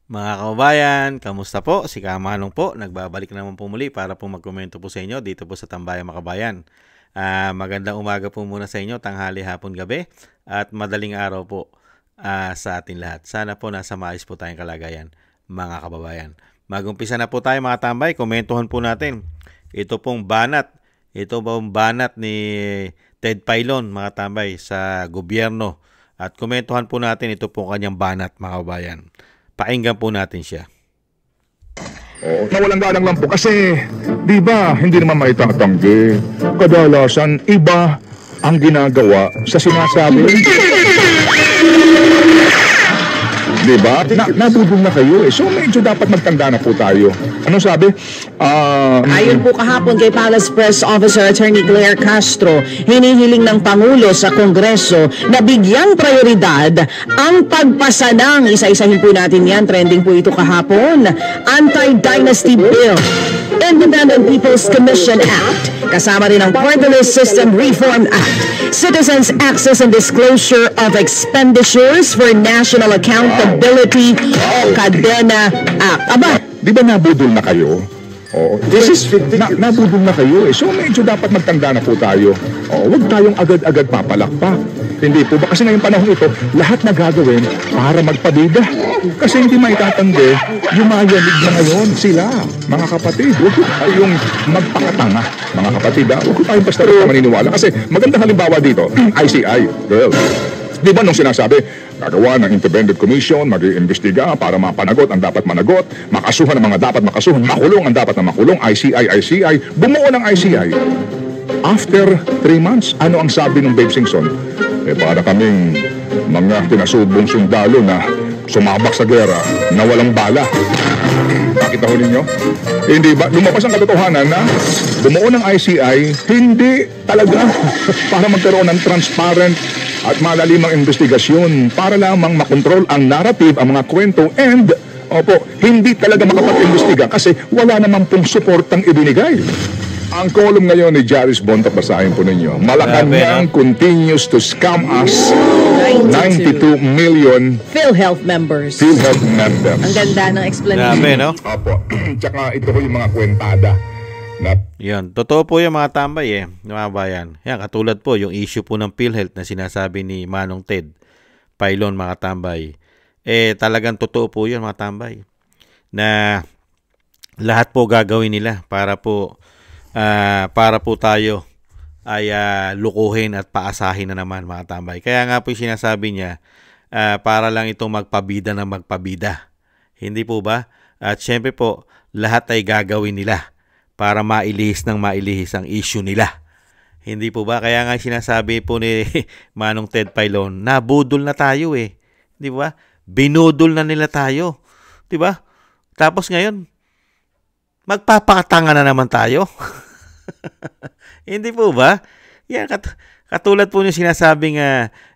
Mga kababayan, kamusta po? Si Kamanong po, nagbabalik naman po muli para po magkomento po sa inyo dito po sa Tambayan Makabayan. Magandang umaga po muna sa inyo, tanghali, hapon, gabi, at madaling araw po sa atin lahat. Sana po nasa maayos po tayong kalagayan, mga kababayan. Magumpisa na po tayo mga tambay, komentuhan po natin. Ito pong banat ni Ted Pailon, mga tambay, sa gobyerno. At komentuhan po natin ito pong kanyang banat, mga kababayan. Pakinggan po natin siya. Oo, nawalang galang lang po kasi, di ba, hindi naman maitatanggi. Kadalasan, iba ang ginagawa sa sinasabi. Di ba? Nabudol na kayo eh. So medyo dapat magtanda na po tayo. Ano sabi? Ayon po kahapon kay Palace Press Officer Attorney Claire Castro, hinihiling ng Pangulo sa Kongreso na bigyang prioridad ang pagpasa ng, isa-isahin po natin yan, trending po ito kahapon, Anti-Dynasty Bill, Independent People's Commission Act, kasama rin ang Borderless System Reform Act, Citizens Access and Disclosure of Expenditures for National Accountability o Cadena Act. Aba, Di ba nabudol na kayo? Oo. This is nabudol na kayo eh. So medyo dapat magtanda na po tayo. Oo, huwag tayong agad-agad papalakpak. Hindi po ba? Kasi ngayong panahon ito, lahat na gagawin para magpabida. Kasi hindi maitatanggi, yumayanig na ngayon sila. Mga kapatid, huwag tayong magpakatanga. Mga kapatid, huwag tayong basta maniniwala. Kasi magandang halimbawa dito, ICI, girl. Di ba nung sinasabi, gagawa ng independent commission, mag-iimbestiga para mapanagot ang dapat managot, makasuhan ang mga dapat makasuhan, makulong ang dapat na makulong, ICI, bumuo ng ICI. After 3 months, ano ang sabi ng Babe Singson? Para kaming mga tinasubong sundalo na sumabak sa gera na walang bala. Nakita ho ninyo? Hindi ba? Lumabas ang katotohanan na bumuo ng ICI, hindi talaga para magkaroon ng transparent at malalimang investigasyon para lamang makontrol ang narrative, ang mga kwento, and hindi talaga makapag-imbestiga kasi wala naman pong suportang ibinigay. Ang column ngayon ni Jaris Bonta, basahin po ninyo. Malacanang continues to scam us 92 million PhilHealth members. PhilHealth members. Ang ganda ng explanation. Grabe, no? Opo. Tsaka ito ko yung mga kwentada na Yan. Totoo po yung mga tambay mga bayan. Yan, katulad po yung issue po ng PhilHealth na sinasabi ni Manong Ted Pailon, mga tambay. Talagang totoo po yun, mga tambay. Na lahat po gagawin nila para po tayo ay lukuhin at paasahin na naman, mga tambay. Kaya nga po yung sinasabi niya, para lang itong magpabida na magpabida. Hindi po ba? At syempre po, lahat ay gagawin nila para mailihis ang issue nila. Hindi po ba? Kaya nga sinasabi po ni Manong Ted Pailon, nabudol na tayo eh. Di ba? Binudol na nila tayo. Di ba? Tapos ngayon, magpapakatanga na naman tayo. Hindi po ba? Yan, katulad po yung sinasabing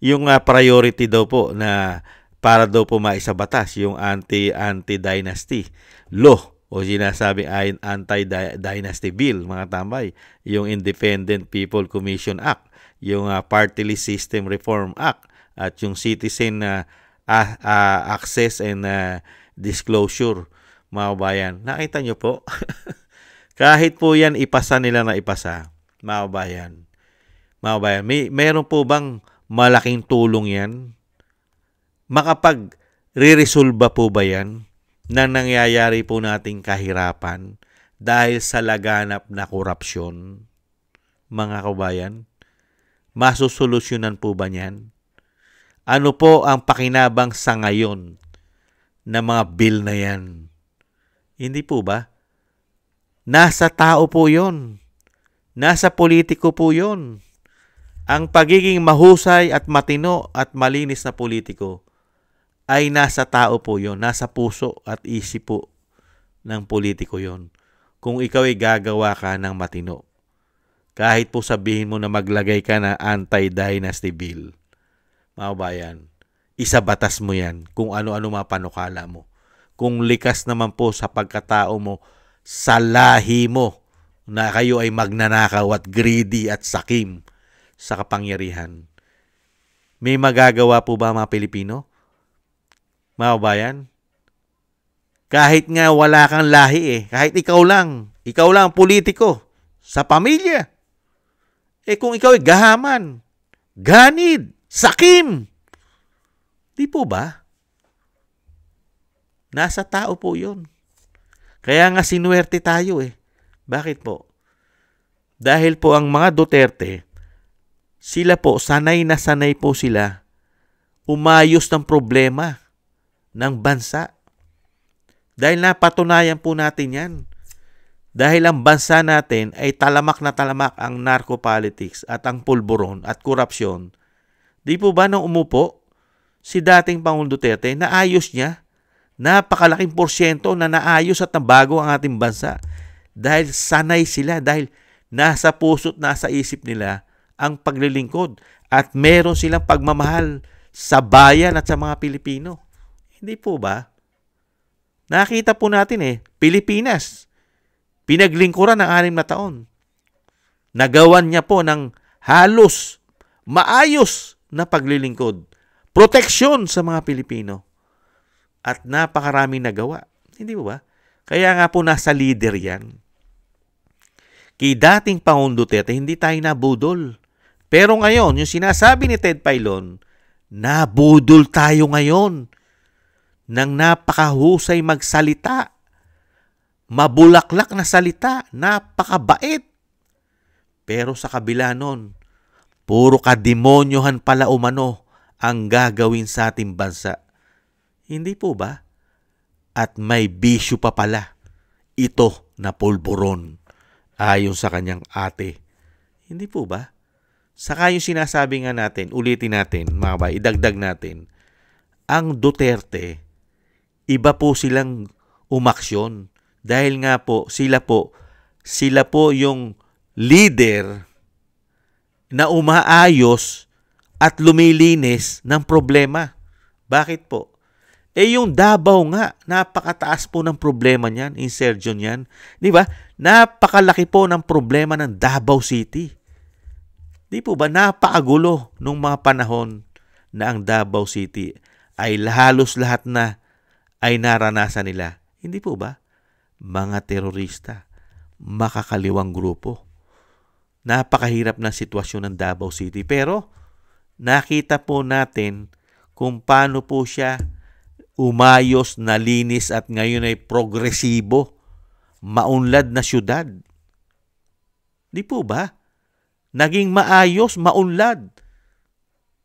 yung priority daw po na para daw po maisabatas yung anti-dynasty law o sinasabing anti-dynasty bill, mga tambay, yung Independent People Commission Act, yung Party List System Reform Act, at yung Citizen Access and Disclosure, mga bayan. Nakita nyo po? Kahit po yan ipasa nila na ipasa, mga bayan. Mga bayan, meron po bang malaking tulong yan? Makapag-re-resolve po ba yan na nangyayari po nating kahirapan dahil sa laganap na korupsyon, mga kabayan? Masusolusyonan po ba niyan? Ano po ang pakinabang sa ngayon na mga bill na yan? Hindi po ba? Nasa tao po yon. Nasa politiko po yon. Ang pagiging mahusay at matino at malinis na politiko ay nasa tao po yon, nasa puso at isip po ng politiko yon. Kung ikaw ay gagawa ka ng matino, kahit po sabihin mo na maglagay ka na anti-dynasty bill, mga bayan, isabatas mo yan kung ano-ano mapanukala mo. Kung likas naman po sa pagkatao mo, sa lahi mo, na kayo ay magnanakaw at greedy at sakim sa kapangyarihan, may magagawa po ba mga Pilipino? Mga bayan? Kahit nga wala kang lahi kahit ikaw lang ang politiko sa pamilya. Kung ikaw ay gahaman, ganid, sakim, di po ba? Nasa tao po yun. Kaya nga sinuwerte tayo Bakit po? Dahil po ang mga Duterte, sila po, sanay na sanay po sila umayos ng problema ng bansa. Dahil napatunayan po natin yan. Dahil ang bansa natin ay talamak na talamak ang narco-politics at ang pulburon at korupsyon. Di po ba nung umupo si dating Pangulong Duterte, naayos niya? Napakalaking porsyento na naayos at nabago ang ating bansa. Dahil sanay sila, dahil nasa puso't nasa isip nila ang paglilingkod at meron silang pagmamahal sa bayan at sa mga Pilipino. Hindi po ba? Nakita po natin Pilipinas, pinaglingkuran ng 6 na taon. Nagawan niya po ng halos maayos na paglilingkod. Proteksyon sa mga Pilipino. At napakaraming nagawa. Hindi po ba? Kaya nga po nasa leader yan. Kay dating Pangulong Duterte, hindi tayo nabudol. Pero ngayon, yung sinasabi ni Ted Filon, nabudol tayo ngayon ng napakahusay magsalita. Mabulaklak na salita, napakabait. Pero sa kabila nun, puro kademonyohan pala umano ang gagawin sa ating bansa. Hindi po ba? At may bisyo pa pala ito na pulburon ayon sa kanyang ate. Hindi po ba? Saka yung sinasabi nga natin, ulitin natin, mga ba, idagdag natin, ang Duterte, iba po silang umaksyon. Dahil nga po, sila po yung leader na umaayos at lumilinis ng problema. Bakit po? Yung Davao nga, napakataas po ng problema niyan, insurgent niyan. Di ba? Napakalaki po ng problema ng Davao City. Di po ba? Napakagulo nung mga panahon na ang Davao City ay halos lahat na ay naranasan nila. Hindi po ba? Mga terorista, makakaliwang grupo. Napakahirap na sitwasyon ng Davao City. Pero nakita po natin kung paano po siya umayos, nalinis at ngayon ay progresibo, maunlad na syudad. Di po ba? Naging maayos, maunlad.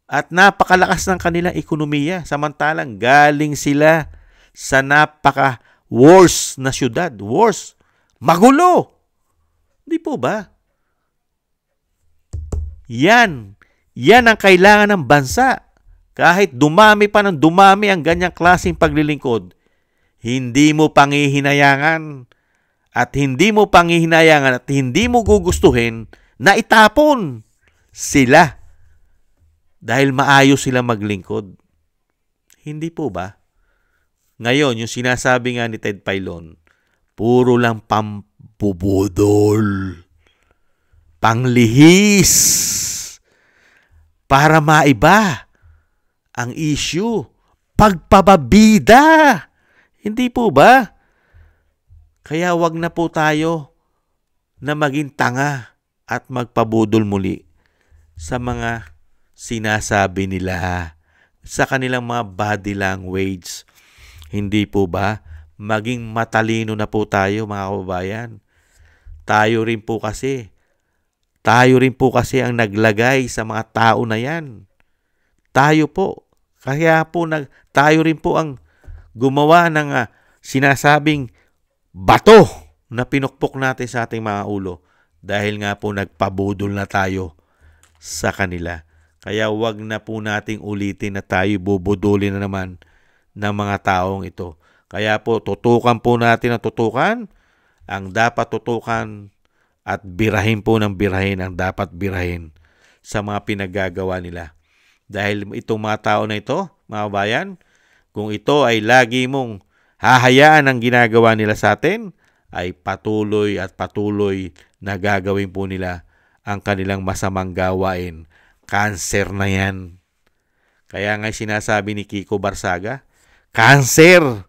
At napakalakas ng kanilang ekonomiya. Samantalang galing sila sa napaka-worst na syudad. Worst. Magulo. Di po ba? Yan ang kailangan ng bansa. Kahit dumami pa ng dumami ang ganyang klaseng paglilingkod, hindi mo pangihinayangan at hindi mo gugustuhin na itapon sila dahil maayos sila maglingkod. Hindi po ba? Ngayon, yung sinasabi nga ni Ted Filon, puro lang pampubudol, panglihis, para maiba ang issue, pagpababida. Hindi po ba? Kaya wag na po tayo na maging tanga at magpabudol muli sa mga sinasabi nila, sa kanilang mga body language. Hindi po ba? Maging matalino na po tayo, mga kababayan. Tayo rin po kasi ang naglagay sa mga tao na yan. Tayo po. Kaya po tayo rin po ang gumawa ng sinasabing bato na pinukpok natin sa ating mga ulo. Dahil nga po nagpabudol na tayo sa kanila. Kaya wag na po nating ulitin na tayo bubudulin na naman ng mga taong ito. Kaya po tutukan po natin ang dapat tutukan at birahin po ng birahin ang dapat birahin sa mga pinagagawa nila. Dahil itong mga tao na ito, mga bayan, kung ito ay lagi mong hahayaan ang ginagawa nila sa atin, ay patuloy at patuloy na gagawin po nila ang kanilang masamang gawain. Cancer na yan. Kaya nga sinasabi ni Kiko Barsaga, cancer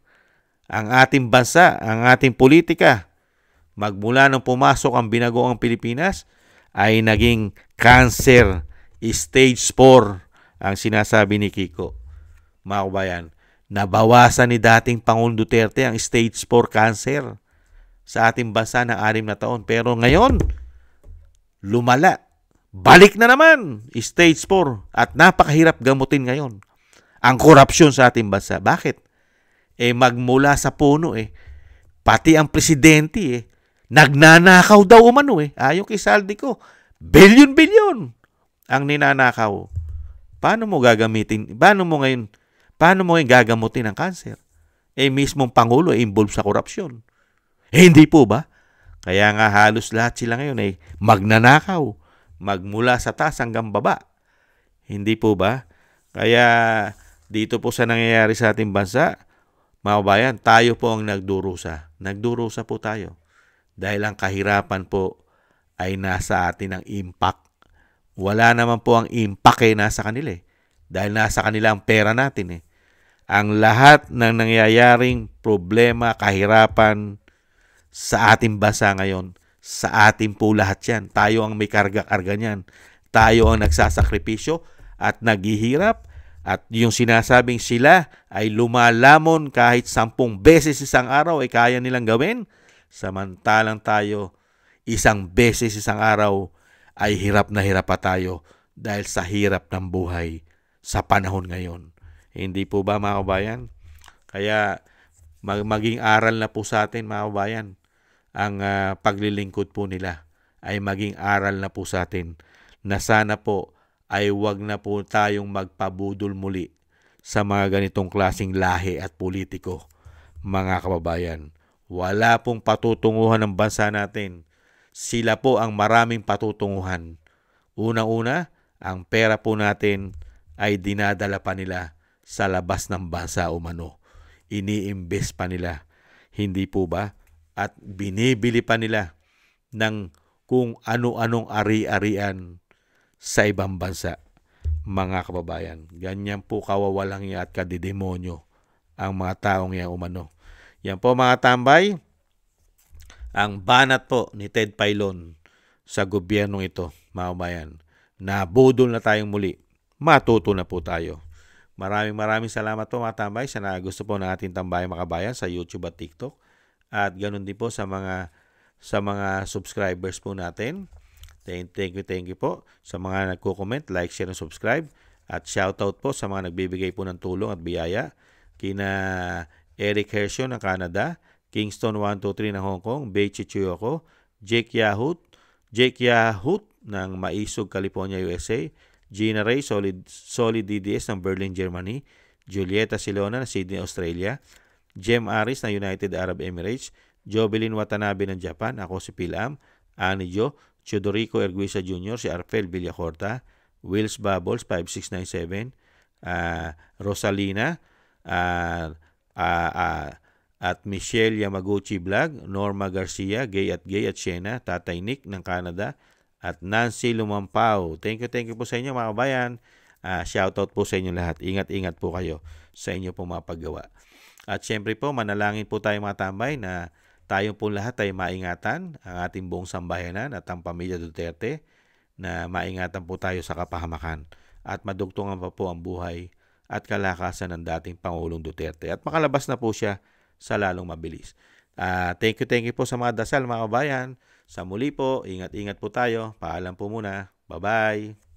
ang ating bansa, ang ating politika, magmula nung pumasok ang binagoong Pilipinas, ay naging cancer stage 4 ang sinasabi ni Kiko. Mga kabayan, nabawasan ni dating Pangulong Duterte ang stage 4 cancer sa ating bansa ng 6 na taon. Pero ngayon, lumala. Balik na naman, stage 4. At napakahirap gamutin ngayon ang korupsyon sa ating bansa. Bakit? Magmula sa puno pati ang presidente nagnanakaw daw umano Ayon kay Saldico, bilyon-bilyon ang ninanakaw. Paano mo gagamitin? Paano mo ngayon gagamutin ang cancer? Mismong Pangulo involved sa korupsyon. Hindi po ba? Kaya nga halos lahat sila ngayon magnanakaw. Magmula sa taas hanggang baba. Hindi po ba? Kaya dito po sa nangyayari sa ating bansa, mga kabayan, tayo po ang nagdurusa. Nagdurusa po tayo. Dahil ang kahirapan po ay nasa atin ang impact. Wala naman po ang impact nasa kanila Dahil nasa kanila ang pera natin Ang lahat ng nangyayaring problema, kahirapan sa ating bansa ngayon, sa atin po lahat yan. Tayo ang may karga-karga niyan. Tayo ang nagsasakripisyo at naghihirap. At yung sinasabing sila ay lumalamon kahit 10 beses isang araw kaya nilang gawin. Samantalang tayo, 1 beses isang araw ay hirap na hirap pa tayo dahil sa hirap ng buhay sa panahon ngayon. Hindi po ba mga kabayan? Kaya maging aral na po sa atin mga kabayan. Ang paglilingkod po nila ay maging aral na po sa atin na sana po ay wag na po tayong magpabudol muli sa mga ganitong klaseng lahi at politiko, mga kababayan. Wala pong patutunguhan ng bansa natin. Sila po ang maraming patutunguhan. Unang-una, ang pera po natin ay dinadala pa nila sa labas ng bansa umano. Ini-invest pa nila. Hindi po ba? At binibili pa nila ng kung ano-anong ari-arian sa ibang bansa, mga kababayan. Ganyan po kawawalang at kadidemonyo ang mga taong yan umano. Yan po mga tambay, ang banat po ni Ted Pailon sa gobyernong ito, mga kababayan. Nabudol na tayong muli. Matuto na po tayo. Maraming salamat po mga tambay sa gusto po ng ating tambayan mga kabayan sa YouTube at TikTok. At ganoon din po sa mga subscribers po natin. Thank you po sa mga nagko-comment, like, share, and subscribe. At shoutout po sa mga nagbibigay po ng tulong at biyaya. Kina Eric Hershaw ng Canada, Kingston 123 ng Hong Kong, Beichi Chuyoko, Jake Yahut ng Maisog, California, USA, Gina Ray, Solid DDS ng Berlin, Germany, Julieta Silona ng Sydney, Australia, Jem Aris ng United Arab Emirates, Jobelin Watanabe ng Japan, ako si Pilam, Ani Jo, Chodorico Erguisa Jr., si Arfel Villacorta, Wills Bubbles 5697, Rosalina, at Michelle Yamaguchi Vlog, Norma Garcia, Gay at Siena, Tatay Nick ng Canada, at Nancy Lumampao. Thank you po sa inyo mga kabayan. Shoutout po sa inyo lahat. Ingat po kayo sa inyo pong mga paggawa. At syempre po, manalangin po tayo mga tambay na tayo po lahat ay maingatan, ang ating buong sambayanan at ang pamilya Duterte, na maingatan po tayo sa kapahamakan at madugtungan pa po ang buhay at kalakasan ng dating Pangulong Duterte at makalabas na po siya sa lalong mabilis. Thank you po sa mga dasal mga kabayan. Sa muli po, ingat po tayo. Paalam po muna. Bye-bye.